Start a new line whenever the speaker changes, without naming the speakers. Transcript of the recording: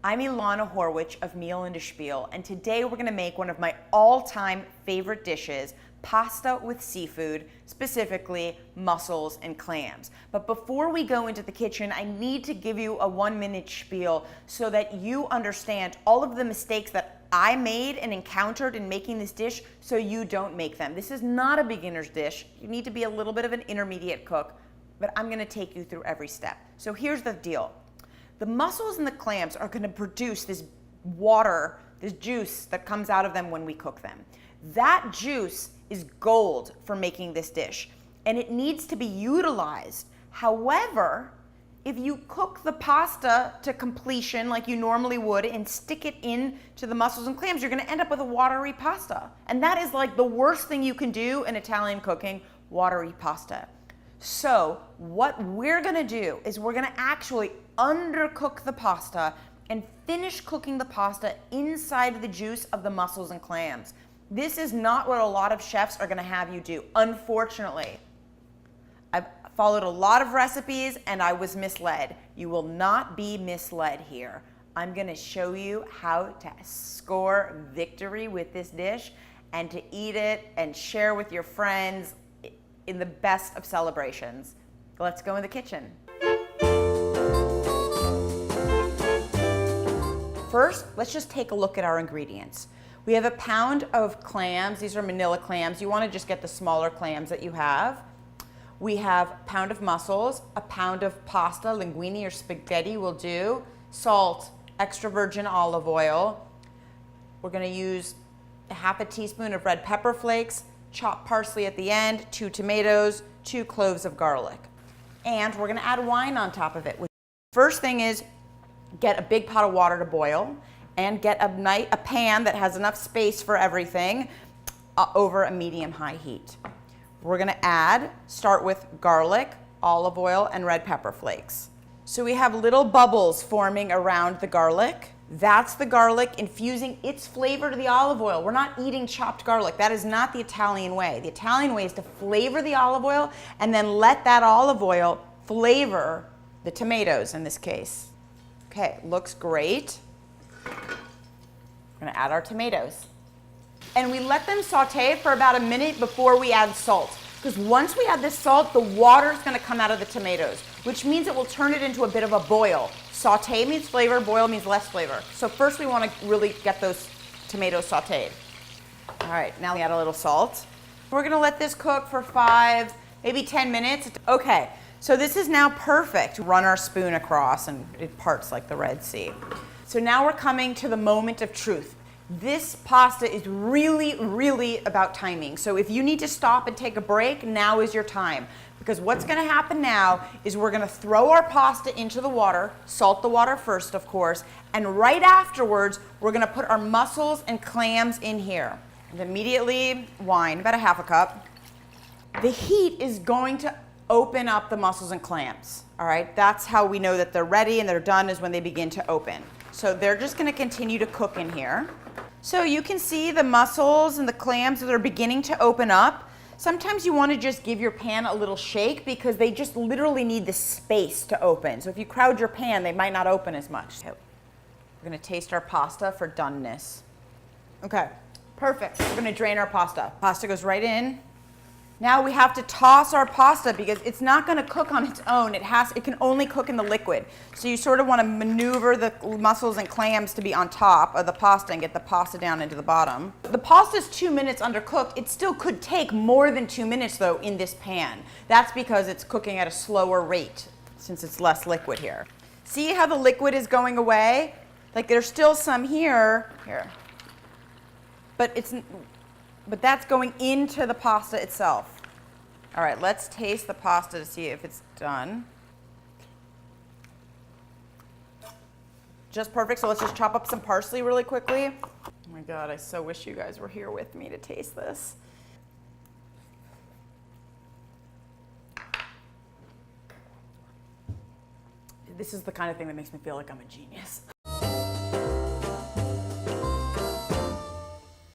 I'm Elana Horwich of Meal and Spiel, and today we're going to make one of my all-time favorite dishes, pasta with seafood, specifically mussels and clams. But before we go into the kitchen, I need to give you a 1-minute spiel so that you understand all of the mistakes that I made and encountered in making this dish so you don't make them. This is not a beginner's dish. You need to be a little bit of an intermediate cook, but I'm going to take you through every step. So here's the deal. The mussels and the clams are going to produce this water, this juice that comes out of them when we cook them. That juice is gold for making this dish, and it needs to be utilized. However, if you cook the pasta to completion like you normally would and stick it into the mussels and clams, you're going to end up with a watery pasta. And that is like the worst thing you can do in Italian cooking, watery pasta. So what we're going to do is we're going to actually undercook the pasta and finish cooking the pasta inside the juice of the mussels and clams. This is not what a lot of chefs are going to have you do, unfortunately. I've followed a lot of recipes and I was misled. You will not be misled here. I'm going to show you how to score victory with this dish and to eat it and share with your friends in the best of celebrations. Let's go in the kitchen. First, let's just take a look at our ingredients. We have a pound of clams. These are manila clams. You want to just get the smaller clams that you have. We have a pound of mussels, a pound of pasta, linguine or spaghetti will do, salt, extra virgin olive oil. We're going to use a half a teaspoon of red pepper flakes, chopped parsley at the end, 2 tomatoes, 2 cloves of garlic. And we're going to add wine on top of it. First thing is get a big pot of water to boil and get a pan that has enough space for everything over a medium-high heat. We're going to start with garlic, olive oil, and red pepper flakes. So we have little bubbles forming around the garlic. That's the garlic infusing its flavor to the olive oil. We're not eating chopped garlic. That is not the Italian way. The Italian way is to flavor the olive oil and then let that olive oil flavor the tomatoes in this case. Okay, looks great. We're going to add our tomatoes. And we let them saute for about a minute before we add salt. Because once we add this salt, the water is going to come out of the tomatoes, which means it will turn it into a bit of a boil. Saute means flavor, boil means less flavor. So first we want to really get those tomatoes sauteed. All right, now we add a little salt. We're going to let this cook for 5, maybe 10 minutes. Okay, so this is now perfect. Run our spoon across and it parts like the Red Sea. So now we're coming to the moment of truth. This pasta is really, really about timing. So if you need to stop and take a break, now is your time. Because what's going to happen now is we're going to throw our pasta into the water, salt the water first, of course, and right afterwards, we're going to put our mussels and clams in here. And immediately, wine, about a half a cup. The heat is going to open up the mussels and clams. All right, that's how we know that they're ready and they're done, is when they begin to open. So they're just going to continue to cook in here. So you can see the mussels and the clams that are beginning to open up. Sometimes you want to just give your pan a little shake because they just literally need the space to open. So if you crowd your pan, they might not open as much. So we're going to taste our pasta for doneness. Okay, perfect. We're going to drain our pasta. Pasta goes right in. Now we have to toss our pasta because it's not going to cook on its own. It can only cook in the liquid. So you sort of want to maneuver the mussels and clams to be on top of the pasta and get the pasta down into the bottom. The pasta is 2 minutes undercooked. It still could take more than 2 minutes though in this pan. That's because it's cooking at a slower rate since it's less liquid here. See how the liquid is going away? Like there's still some here. But that's going into the pasta itself. All right, let's taste the pasta to see if it's done. Just perfect, so let's just chop up some parsley really quickly. Oh my God, I so wish you guys were here with me to taste this. This is the kind of thing that makes me feel like I'm a genius.